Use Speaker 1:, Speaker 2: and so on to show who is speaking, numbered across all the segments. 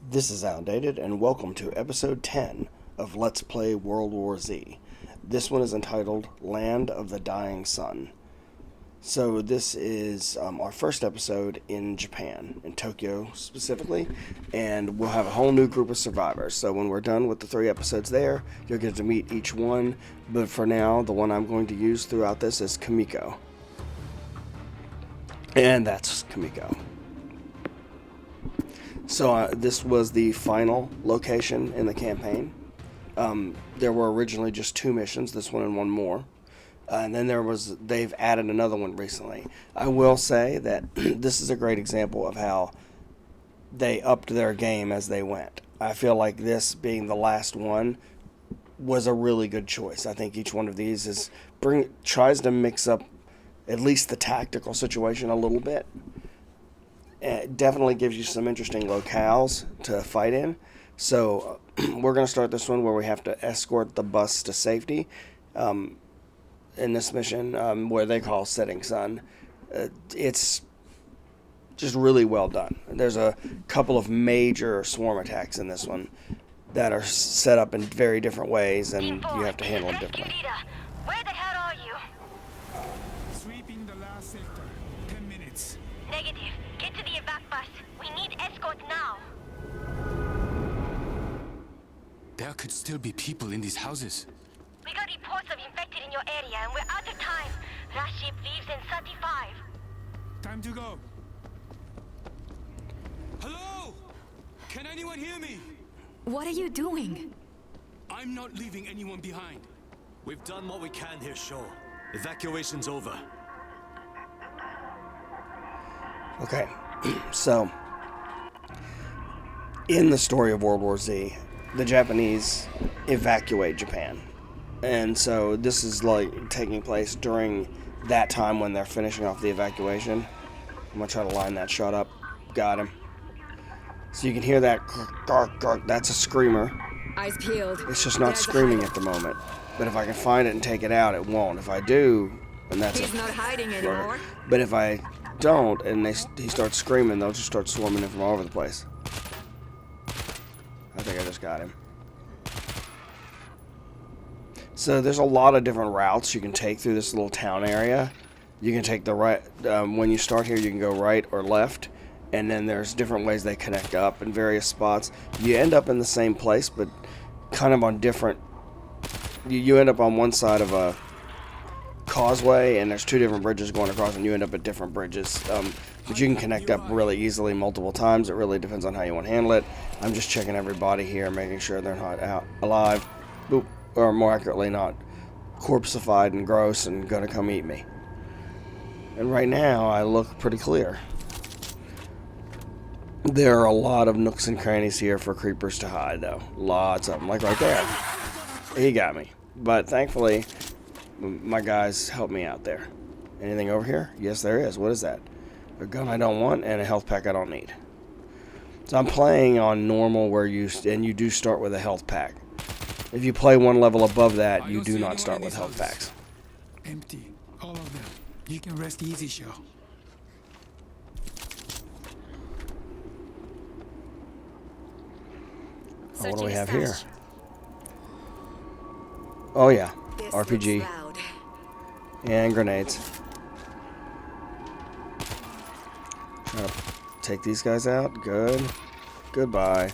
Speaker 1: This is Outdated, and welcome to episode 10 of Let's Play World War Z. This one is entitled Land of the Dying Sun. So this is our first episode in Japan, in Tokyo specifically, and we'll have a whole new group of survivors. So when we're done with the 3 episodes there, you'll get to meet each one, but for now, the one I'm going to use throughout this is Kamiko. And that's Kamiko. So this was the final location in the campaign. There were originally just 2 missions, this one and one more. And then they've added another one recently. I will say that this is a great example of how they upped their game as they went. I feel like this being the last one was a really good choice. I think each one of these tries to mix up at least the tactical situation a little bit. It definitely gives you some interesting locales to fight in. So we're going to start this one where we have to escort the bus to safety in this mission, where they call Setting Sun. It's just really well done. There's a couple of major swarm attacks in this one that are set up in very different ways, and you have to handle them differently.
Speaker 2: Where the hell are you?
Speaker 3: Sweeping the last sector. 10 minutes.
Speaker 2: Negative. Get to the evac bus. We need escort now.
Speaker 4: There could still be people in these houses.
Speaker 2: We got reports of infected in your area and we're out of time. Last ship leaves in 35.
Speaker 3: Time to go. Hello? Can anyone hear me?
Speaker 5: What are you doing?
Speaker 4: I'm not leaving anyone behind.
Speaker 6: We've done what we can here, Shaw. Evacuation's over.
Speaker 1: Okay, so in the story of World War Z, the Japanese evacuate Japan. And so this is like taking place during that time when they're finishing off the evacuation. I'm going to try to line that shot up. Got him. So you can hear that gark, gark. That's a screamer.
Speaker 5: Eyes peeled.
Speaker 1: It's just not screaming at the moment. But if I can find it and take it out, it won't. If I do, then that's
Speaker 5: He's not hiding anymore.
Speaker 1: But if I don't and he starts screaming, they'll just start swarming in from all over the place. I think I just got him. So there's a lot of different routes you can take through this little town area. You can take the right, when you start here you can go right or left, and then there's different ways they connect up in various spots. You end up in the same place, but kind of on different, you end up on one side of a causeway, and there's 2 different bridges going across, and you end up at different bridges. But you can connect up really easily multiple times. It really depends on how you want to handle it. I'm just checking everybody here, making sure they're not out alive. Boop. Or more accurately, not corpseified and gross and gonna come eat me. And right now, I look pretty clear. There are a lot of nooks and crannies here for creepers to hide, though. Lots of them, like right there. He got me. But thankfully, my guys helped me out there. Anything over here? Yes, there is. What is that? A gun I don't want and a health pack I don't need. So I'm playing on normal where you do start with a health pack. If you play one level above that, you do not start with health packs.
Speaker 3: Empty. All of them. You can rest easy, Shaw.
Speaker 1: Oh, what do we have here? Oh yeah, RPG and grenades. Trying to take these guys out. Good. Goodbye.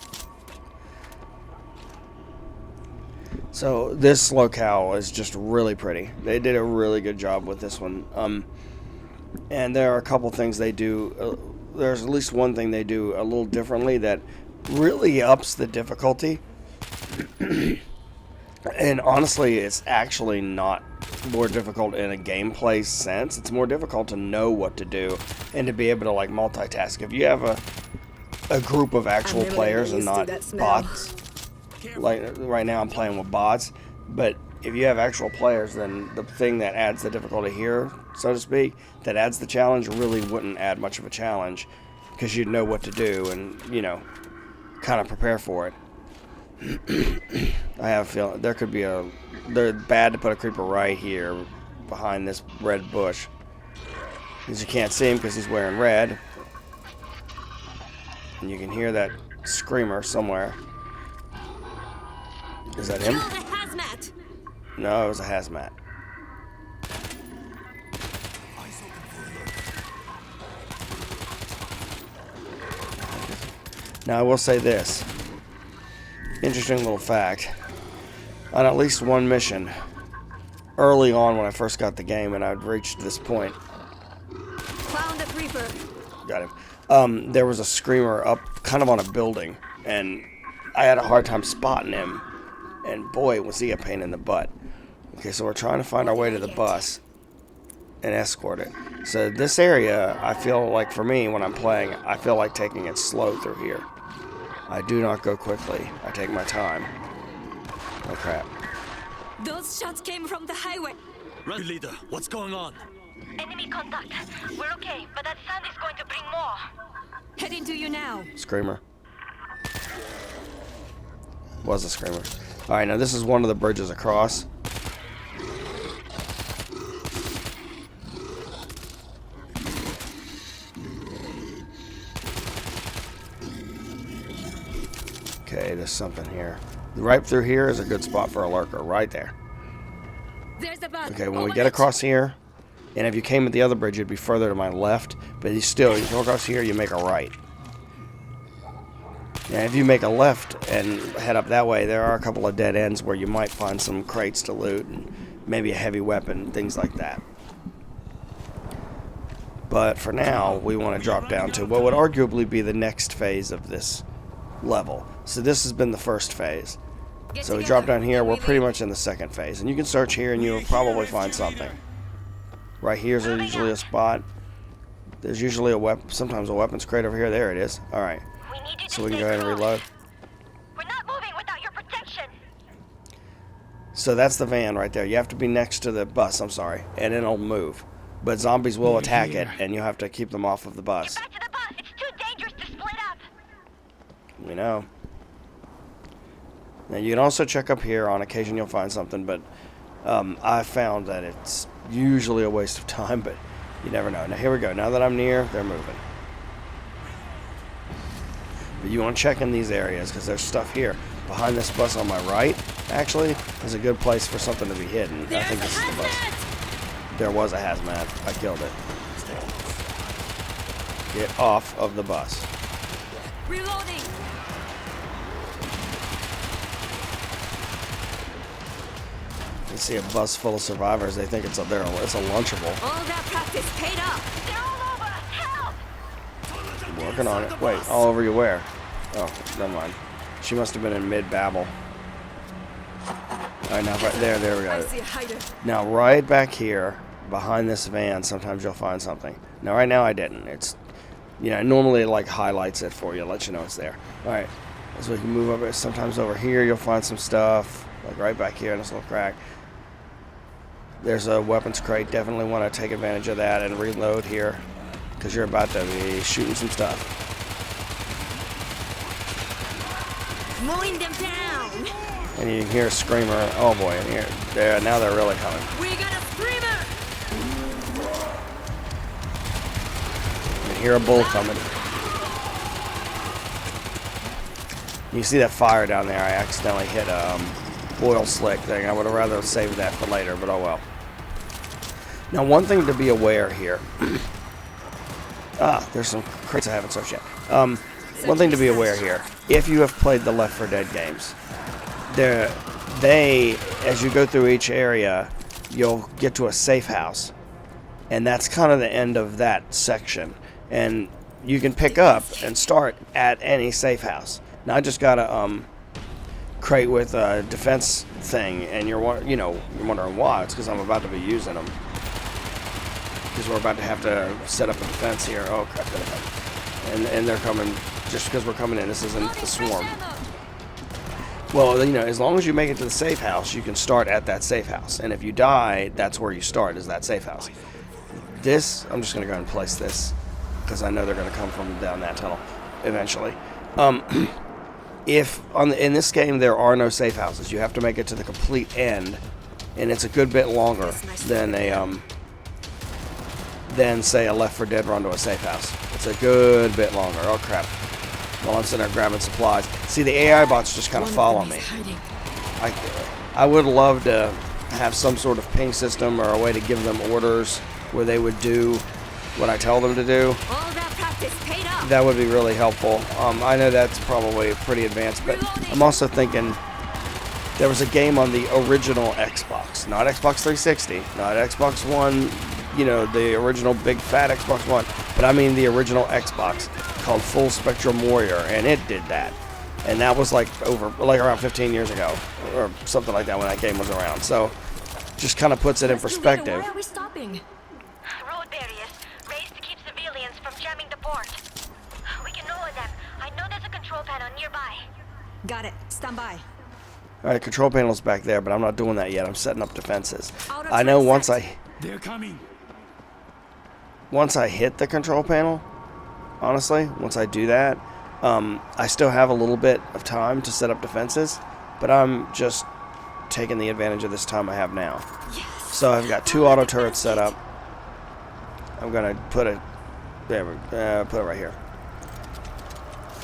Speaker 1: So this locale is just really pretty. They did a really good job with this one. And there are a couple things they do. There's at least one thing they do a little differently that really ups the difficulty. And honestly, it's actually not more difficult in a gameplay sense. It's more difficult to know what to do and to be able to like multitask. If you have a group of actual players and not bots, like right now I'm playing with bots, but if you have actual players, then the thing that adds the difficulty here, so to speak, that adds the challenge really wouldn't add much of a challenge because you'd know what to do and, you know, kind of prepare for it. I have a feeling they're bad to put a creeper right here behind this red bush. Because you can't see him because he's wearing red. And you can hear that screamer somewhere. Is that him?
Speaker 5: Kill the hazmat!
Speaker 1: No, it was a hazmat. Now I will say this. Interesting little fact. On at least one mission, early on when I first got the game and I'd reached this point,
Speaker 5: Found the creeper.
Speaker 1: got him. There was a screamer up kind of on a building, and I had a hard time spotting him. And boy, was he a pain in the butt. Okay, so we're trying to find our way to the bus and escort it. So this area, I feel like for me, when I'm playing, I feel like taking it slow through here. I do not go quickly. I take my time. Oh crap.
Speaker 5: Those shots came from the highway.
Speaker 6: Run, leader. What's going on?
Speaker 2: Enemy contact. We're okay, but that sound is going to bring more.
Speaker 5: Heading to you now.
Speaker 1: Screamer. Was a screamer. Alright, now this is one of the bridges across. Okay, there's something here. Right through here is a good spot for a lurker, right there.
Speaker 5: There's the bus.
Speaker 1: Okay, when we get across here, and if you came at the other bridge, it'd be further to my left, but you go across here, you make a right. Now, if you make a left and head up that way, there are a couple of dead ends where you might find some crates to loot and maybe a heavy weapon, things like that. But for now, we want to drop down to what would arguably be the next phase of this level. So this has been the first phase. So we drop down here, we're pretty much in the second phase. And you can search here and you'll probably find something. Right here's usually a spot. There's usually a weapon, sometimes a weapons crate over here. There it is. Alright.
Speaker 2: We need you to
Speaker 1: So we can
Speaker 2: stay
Speaker 1: go ahead and
Speaker 2: close.
Speaker 1: reload.
Speaker 2: We're not moving without your protection.
Speaker 1: So that's the van right there. You have to be next to the bus, I'm sorry, and it'll move. But zombies will attack it, and you have to keep them off of the bus.
Speaker 2: Back to the bus. It's too dangerous to split up.
Speaker 1: We know. Now you can also check up here. On occasion you'll find something, but I found that it's usually a waste of time, but you never know. Now here we go. Now that I'm near, they're moving. But you want to check in these areas because there's stuff here. Behind this bus on my right, actually, is a good place for something to be hidden. I think this is the bus. There was a hazmat. I killed it. Get off of the bus.
Speaker 5: Reloading.
Speaker 1: You see a bus full of survivors. They think it's a lunchable.
Speaker 5: All that practice paid off.
Speaker 2: They're all over us. Help!
Speaker 1: Working on it. Wait, all over you where? Oh, never mind. She must have been in mid-babble. Alright, now right there we
Speaker 5: I
Speaker 1: go.
Speaker 5: see a hider.
Speaker 1: Now right back here, behind this van, sometimes you'll find something. Now right now I didn't. It's, normally it like highlights it for you, lets you know it's there. Alright, so we can move over. Sometimes over here you'll find some stuff, like right back here in this little crack. There's a weapons crate. Definitely want to take advantage of that and reload here, because you're about to be shooting some stuff.
Speaker 5: Mowing them down.
Speaker 1: And you can hear a screamer. Oh boy, and here, now they're really coming.
Speaker 5: We got a screamer.
Speaker 1: You can hear a bull coming. You see that fire down there? I accidentally hit a oil slick thing. I would have rather saved that for later, but oh well. Now, one thing to be aware here. There's some crates I haven't searched yet. One thing to be aware here. If you have played the Left 4 Dead games, as you go through each area, you'll get to a safe house. And that's kind of the end of that section. And you can pick up and start at any safe house. Now, I just got a crate with a defense thing, and you're wondering why. It's because I'm about to be using them. Because we're about to have to set up a defense here. Oh crap! And they're coming just because we're coming in. This isn't the swarm. Well, as long as you make it to the safe house, you can start at that safe house. And if you die, that's where you start, is that safe house. This, I'm just going to go ahead and place this, because I know they're going to come from down that tunnel eventually. In this game there are no safe houses, you have to make it to the complete end, and it's a good bit longer than say a Left 4 Dead run to a safe house. It's a good bit longer. Oh crap! while I'm sitting there grabbing supplies. See, the AI bots just kind of follow me.
Speaker 5: Hiding.
Speaker 1: I would love to have some sort of ping system or a way to give them orders where they would do what I tell them to do.
Speaker 5: All that practice paid off.
Speaker 1: That would be really helpful. I know that's probably pretty advanced, but I'm also thinking there was a game on the original Xbox, not Xbox 360, not Xbox One, you know, the original big fat Xbox One, but I mean the original Xbox called Full Spectrum Warrior, and it did that. And that was like around 15 years ago, or something like that when that game was around. So, just kind of puts it in perspective.
Speaker 5: Why are we stopping?
Speaker 2: Road barriers raised to keep civilians from jamming the port. We can lower them. I know there's a control panel nearby.
Speaker 5: Got it. Stand by.
Speaker 1: All right, control panel's back there, but I'm not doing that yet. I'm setting up defenses.
Speaker 5: Out of
Speaker 1: I know
Speaker 5: transit.
Speaker 3: They're coming.
Speaker 1: once I hit the control panel, honestly, once I do that, I still have a little bit of time to set up defenses, but I'm just taking the advantage of this time I have now. So I've got 2 auto turrets set up. I'm gonna put it there. Put it right here.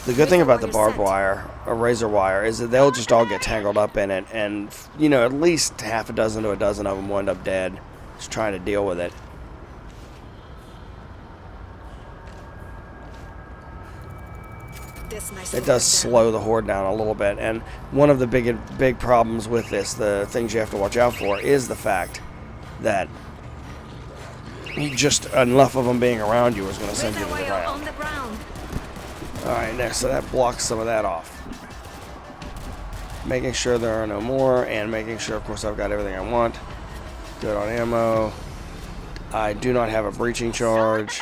Speaker 1: The good thing about the barbed wire, or razor wire, is that they'll just all get tangled up in it, and you know, at least half a dozen to a dozen of them will end up dead, just trying to deal with it. It does slow the horde down a little bit, and one of the big problems with this, the things you have to watch out for, is the fact that just enough of them being around you is going to send you to the ground. Alright, next, so that blocks some of that off. Making sure there are no more, and making sure, of course, I've got everything I want. Good on ammo. I do not have a breaching charge.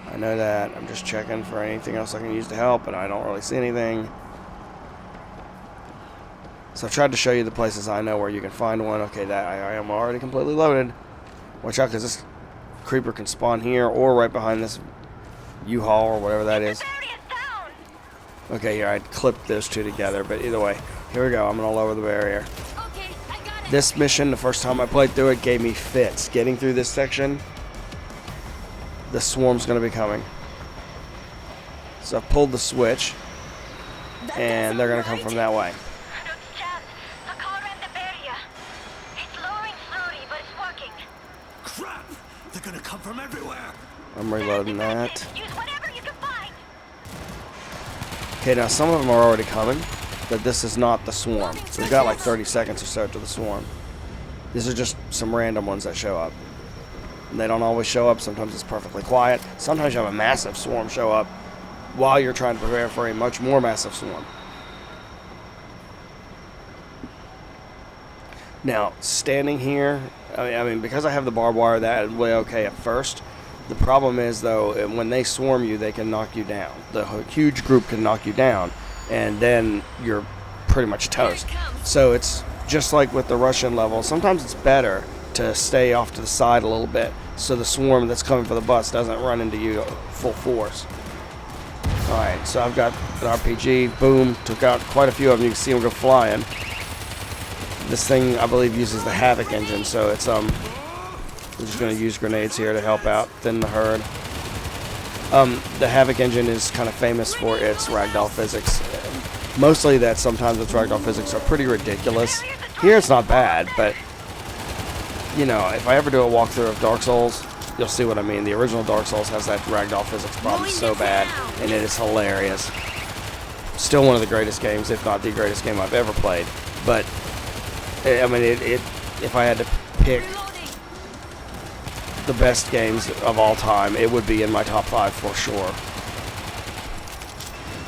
Speaker 1: I know that. I'm just checking for anything else I can use to help, and I don't really see anything. So I tried to show you the places I know where you can find one. Okay, that I am already completely loaded. Watch out, because this creeper can spawn here or right behind this U-Haul or whatever that is. Okay, here, I clipped those two together, but either way, here we go. I'm going to lower the barrier.
Speaker 5: Okay, I got it.
Speaker 1: This mission, the first time I played through it, gave me fits. Getting through this section, the swarm's going to be coming. So I've pulled the switch, and they're going to come from that way.
Speaker 6: Crap! They're gonna come from everywhere!
Speaker 1: I'm reloading that.
Speaker 2: Use whatever you can find.
Speaker 1: Okay, now some of them are already coming, but this is not the swarm. So we've got like 30 seconds or so to the swarm. These are just some random ones that show up. And they don't always show up. Sometimes it's perfectly quiet. Sometimes you have a massive swarm show up while you're trying to prepare for a much more massive swarm. Now, standing here, I mean, because I have the barbed wire, that way okay at first. The problem is, though, when they swarm you, they can knock you down. The huge group can knock you down, and then you're pretty much toast. So it's just like with the Russian level. Sometimes it's better to stay off to the side a little bit so the swarm that's coming for the bus doesn't run into you full force. Alright, so I've got an RPG. Boom. Took out quite a few of them. You can see them go flying. This thing, I believe, uses the Havoc engine, so it's we're just going to use grenades here to help out, thin the herd. The Havoc engine is kind of famous for its ragdoll physics. Mostly that sometimes its ragdoll physics are pretty ridiculous. Here it's not bad, but you know, if I ever do a walkthrough of Dark Souls, you'll see what I mean. The original Dark Souls has that ragdoll physics problem so bad, and it is hilarious. Still one of the greatest games, if not the greatest game I've ever played. But I mean, if I had to pick the best games of all time, it would be in my top 5 for sure.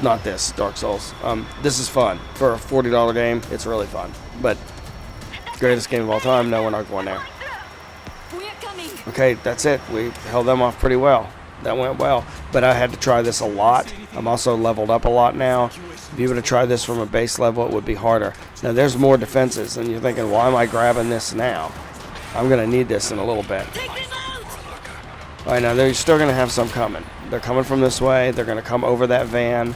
Speaker 1: Not this, Dark Souls. This is fun. For a $40 game, it's really fun. But greatest game of all time, no, we're not going there. Okay, that's it. We held them off pretty well. That went well. But I had to try this a lot. I'm also leveled up a lot now. If you were to try this from a base level, it would be harder. Now, there's more defenses, and you're thinking, why am I grabbing this now? I'm going to need this in a little bit. Alright, now they're still going to have some coming. They're coming from this way. They're going to come over that van,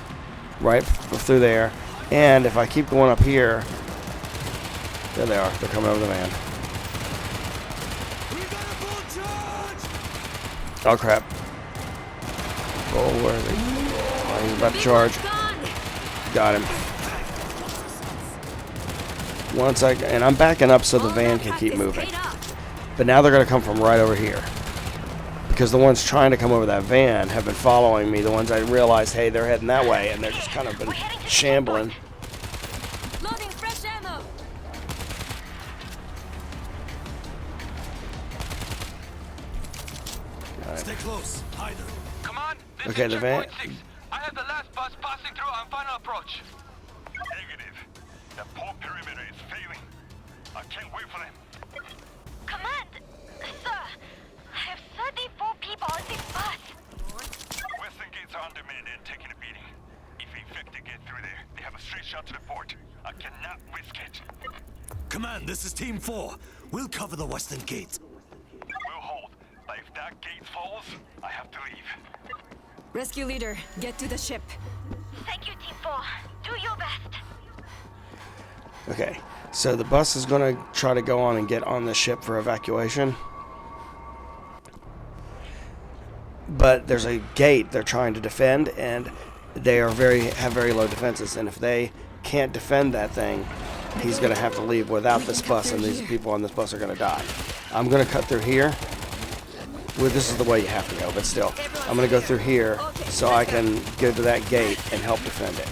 Speaker 1: right through there. And if I keep going up here, there they are. They're coming over the van. Oh, crap. Oh, where are they? about to charge.
Speaker 5: Gone.
Speaker 1: Got him. And I'm backing up so the
Speaker 5: All
Speaker 1: van
Speaker 5: that
Speaker 1: can keep
Speaker 5: practice
Speaker 1: moving.
Speaker 5: paid off.
Speaker 1: But now they're going to come from right over here. Because the ones trying to come over that van have been following me. The ones I realized, hey, they're heading that way, and they're just kind of been shambling.
Speaker 5: Loading fresh ammo.
Speaker 6: Stay close. Hide her.
Speaker 7: Come on. This
Speaker 1: Okay,
Speaker 7: is
Speaker 1: the van.
Speaker 7: checkpoint 6. I have the last bus passing through on final approach.
Speaker 8: Negative. The port perimeter is failing. I can't wait for them.
Speaker 2: Command! Sir, I have 34 people on this bus.
Speaker 8: Western gates are undermanned and taking a beating. If infected get through there, they have a straight shot to the port. I cannot risk it.
Speaker 6: Command, this is Team 4. We'll cover the western gate.
Speaker 8: We'll hold. But if that gate falls, I have to leave.
Speaker 5: Rescue leader, get to the ship.
Speaker 2: Thank you, Team 4. Do your best.
Speaker 1: Okay, so the bus is going to try to go on and get on the ship for evacuation. But there's a gate they're trying to defend, and they are have very low defenses. And if they can't defend that thing, he's going to have to leave without this bus, and these people on this bus are going to die. I'm going to cut through here. Well, this is the way you have to go, but still. I'm going to go through here so I can go to that gate and help defend it.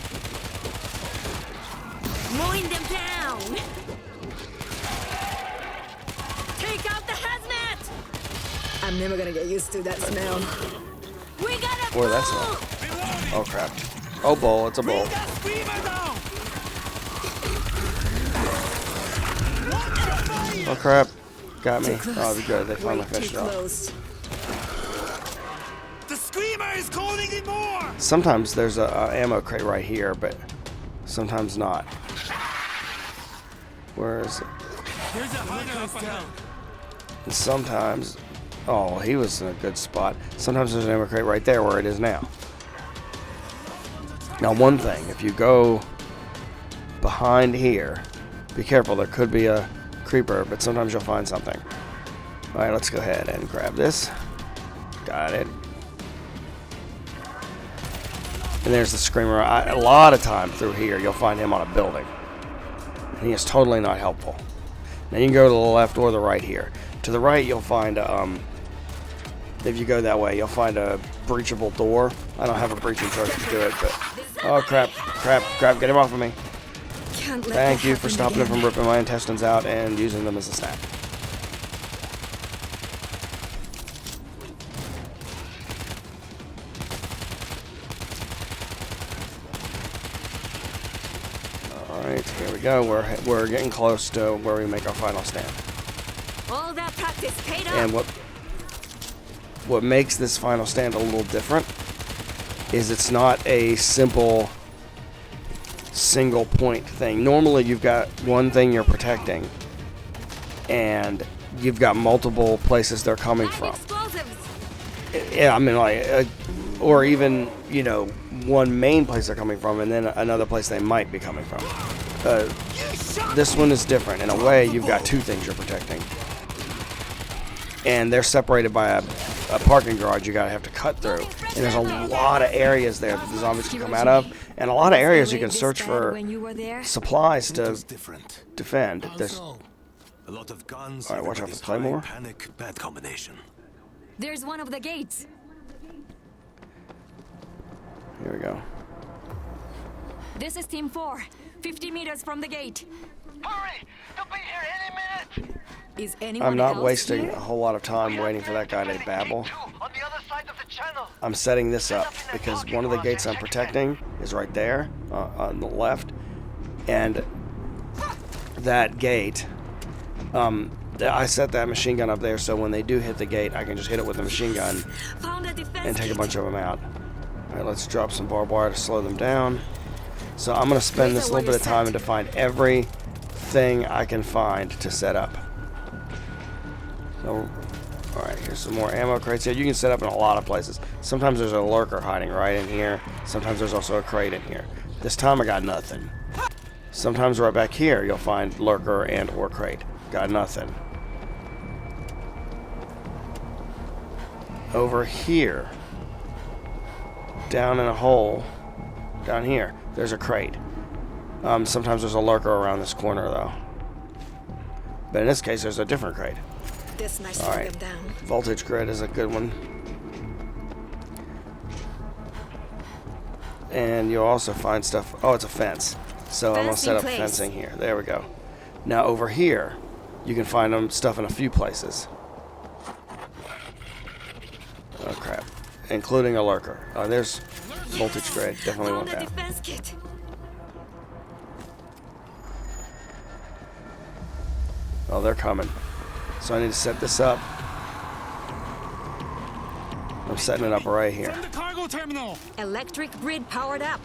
Speaker 5: Mowing them down. Take out the hazmat. I'm never gonna get used to that smell. We gotta
Speaker 1: Where that's
Speaker 5: move.
Speaker 1: at. Oh, crap. Oh, bull. It's a bull. Oh, crap. Got me. Oh, good. They finally
Speaker 5: Way
Speaker 1: finished
Speaker 5: too
Speaker 1: it off.
Speaker 5: close.
Speaker 6: The screamer is calling it more!
Speaker 1: Sometimes there's a ammo crate right here, but sometimes not. Where is it?
Speaker 3: There's a hunter up ahead.
Speaker 1: And sometimes... Oh, he was in a good spot. Sometimes there's an ammo crate right there where it is now. Now, one thing. If you go behind here, be careful. There could be a creeper, but sometimes you'll find something. Alright, let's go ahead and grab this. Got it. And there's the screamer. A lot of time through here, you'll find him on a building. And he is totally not helpful. Now you can go to the left or the right here. To the right, you'll find, if you go that way, you'll find a breachable door. I don't have a breaching charge to do it, but... Oh, crap, crap, crap, get him off of me.
Speaker 5: Can't let
Speaker 1: Thank
Speaker 5: that
Speaker 1: you for
Speaker 5: happen
Speaker 1: stopping it
Speaker 5: again.
Speaker 1: from ripping my intestines out and using them as a snack. Alright, here we go. We're getting close to where we make our final stand.
Speaker 5: All that practice paid off.
Speaker 1: And what makes this final stand a little different is it's not a simple single point thing. Normally you've got one thing you're protecting and you've got multiple places they're coming
Speaker 5: Live
Speaker 1: from.
Speaker 5: explosives.
Speaker 1: Yeah, I mean, like, or even, you know, one main place they're coming from and then another place they might be coming from. This one is different. In a way, you've got two things you're protecting. And they're separated by a parking garage you gotta have to cut through. And there's a lot of areas there that the zombies can come out of. And a lot of areas you can search for
Speaker 5: When you were there.
Speaker 1: supplies to
Speaker 6: It's different.
Speaker 1: defend. There's,
Speaker 6: A lot of guns.
Speaker 1: All right, watch out for
Speaker 6: everybody's
Speaker 1: Claymore.
Speaker 6: high, Panic, bad combination.
Speaker 5: There's one of the gates.
Speaker 1: here we go.
Speaker 5: This is Team 4. 50 meters from the gate.
Speaker 7: Hurry! They'll be here any minute!
Speaker 5: Is anyone
Speaker 1: I'm not
Speaker 5: else
Speaker 1: wasting
Speaker 5: here?
Speaker 1: a whole lot of time waiting for that guy to babble.
Speaker 7: On the other side of the channel.
Speaker 1: I'm setting this up because one of the gates I'm protecting is right there on the left, and that gate, I set that machine gun up there so when they do hit the gate, I can just hit it with the machine gun
Speaker 5: Found a defense
Speaker 1: and take a
Speaker 5: gate.
Speaker 1: bunch of them out. All right, let's drop some barbed wire to slow them down. So I'm gonna spend this little bit of time to find everything I can find to set up. So, all right, here's some more ammo crates here. You can set up in a lot of places. Sometimes there's a lurker hiding right in here. Sometimes there's also a crate in here. This time I got nothing. Sometimes right back here you'll find lurker and or crate. Got nothing. Over here, down in a hole, down here. There's a crate. Sometimes there's a lurker around this corner, though. But in this case, there's a different crate.
Speaker 5: This might
Speaker 1: All
Speaker 5: slow
Speaker 1: right.
Speaker 5: them down.
Speaker 1: Voltage grid is a good one. And you'll also find stuff. Oh, it's a fence. So I'm going to
Speaker 5: Fence
Speaker 1: set
Speaker 5: in
Speaker 1: up
Speaker 5: place.
Speaker 1: fencing here. There we go. Now over here, you can find stuff in a few places. Oh, crap. Including a lurker. Oh, there's voltage grid. Definitely want
Speaker 5: Found a
Speaker 1: that.
Speaker 5: defense kit.
Speaker 1: Oh, they're coming. So I need to set this up. I'm setting it up right here.
Speaker 3: From the cargo terminal.
Speaker 5: Electric grid powered up.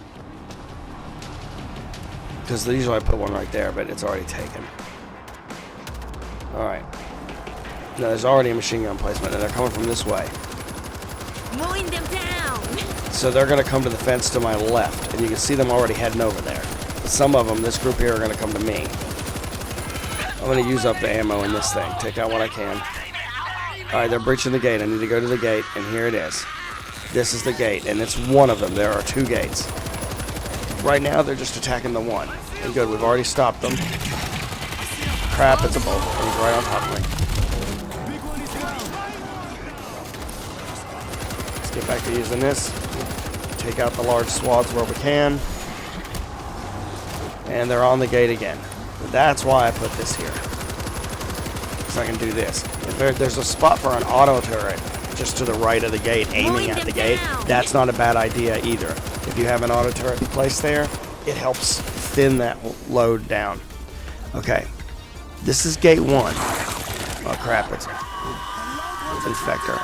Speaker 1: Because usually I put one right there, but it's already taken. Alright. Now there's already a machine gun placement, and they're coming from this way.
Speaker 5: Mowing them down.
Speaker 1: So they're going to come to the fence to my left, and you can see them already heading over there. But some of them, this group here, are going to come to me. I'm going to use up the ammo in this thing. Take out what I can. Alright, they're breaching the gate. I need to go to the gate, and here it is. This is the gate, and it's one of them. There are two gates. Right now, they're just attacking the one. And good, we've already stopped them. Crap, it's a bolt. He's right on top of me. Let's get back to using this. Take out the large swaths where we can. And they're on the gate again. That's why I put this here. So I can do this. If there's a spot for an auto turret just to the right of the gate, aiming at the gate, that's not a bad idea either. If you have an auto turret placed there, it helps thin that load down. Okay. This is gate 1. Oh crap, it's Infector.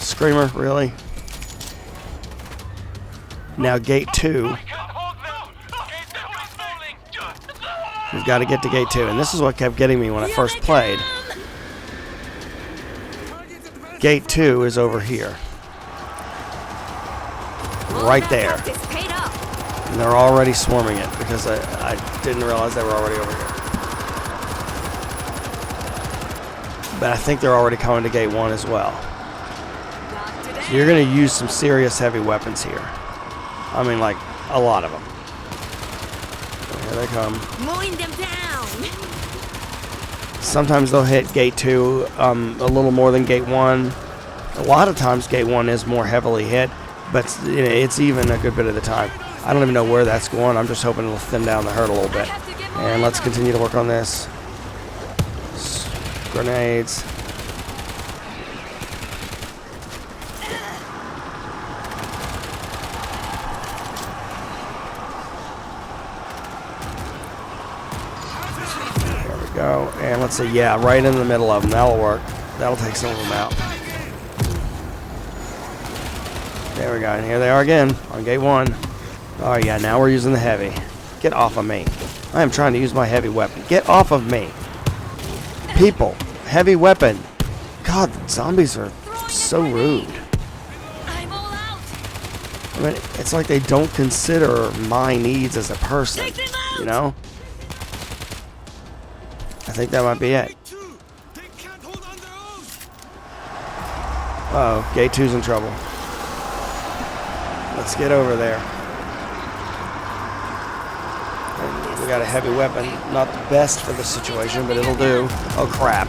Speaker 1: Screamer, really? Now gate 2. We've got to get to gate 2, and this is what kept getting me when I first played. Gate 2 is over here. Right there. And they're already swarming it because I didn't realize they were already over here. But I think they're already coming to gate 1 as well. So you're going to use some serious heavy weapons here. I mean, like, a lot of them. Here they come.
Speaker 5: Mowing them down.
Speaker 1: Sometimes they'll hit gate 2 a little more than gate 1. A lot of times gate 1 is more heavily hit, but it's even a good bit of the time. I don't even know where that's going. I'm just hoping it'll thin down the herd a little bit. And let's continue to work on this. Grenades. There we go. And let's see, yeah, right in the middle of them. That'll work. That'll take some of them out. There we go. And here they are again on gate 1. Oh yeah, now we're using the heavy. Get off of me. I am trying to use my heavy weapon. Get off of me. People, heavy weapon. God, zombies are so rude.
Speaker 5: I'm all out.
Speaker 1: I mean, it's like they don't consider my needs as a person,
Speaker 5: Take them out.
Speaker 1: you know? I think that might be it.
Speaker 3: They can't hold on their own.
Speaker 1: Uh-oh, gate 2's in trouble. Let's get over there. And we got a heavy weapon. Not the best for the situation, but it'll do. Oh, crap.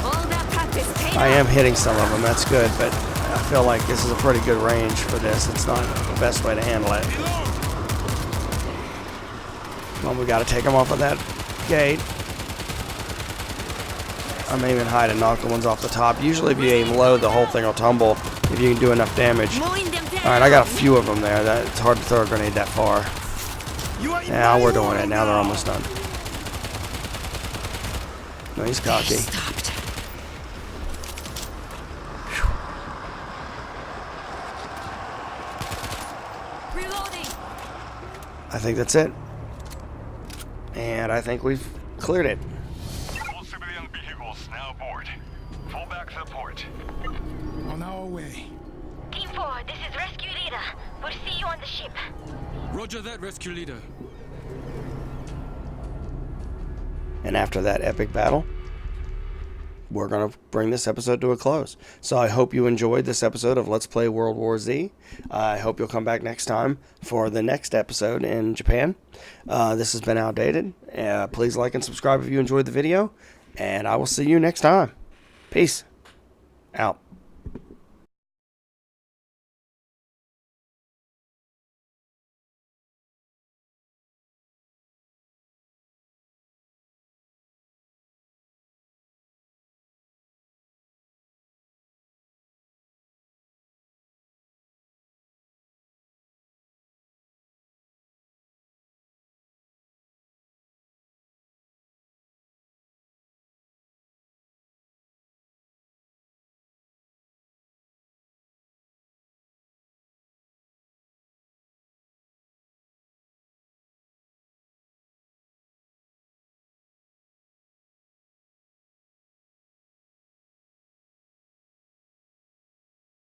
Speaker 5: All that practice paid
Speaker 1: I
Speaker 5: off.
Speaker 1: am hitting some of them. That's good, but I feel like this is a pretty good range for this. It's not the best way to handle it. Well, we got to take them off of that gate. I'm aiming high to knock the ones off the top. Usually if you aim low, the whole thing will tumble if you can do enough damage.
Speaker 5: Mowing them down.
Speaker 1: Alright, I got a few of them there. It's hard to throw a grenade that far. Now we're doing it. Now they're almost done. No, he's cocky.
Speaker 5: Stopped. Reloading.
Speaker 1: I think that's it. And I think we've cleared it.
Speaker 8: All civilian vehicles now aboard. Full back support.
Speaker 3: On our way.
Speaker 2: Team 4, this is Rescue Leader. We'll see you on the ship.
Speaker 4: Roger that, rescue leader.
Speaker 1: And after that epic battle, we're going to bring this episode to a close. So I hope you enjoyed this episode of Let's Play World War Z. I hope you'll come back next time for the next episode in Japan. This has been Outdated. Please like and subscribe if you enjoyed the video, and I will see you next time. Peace out.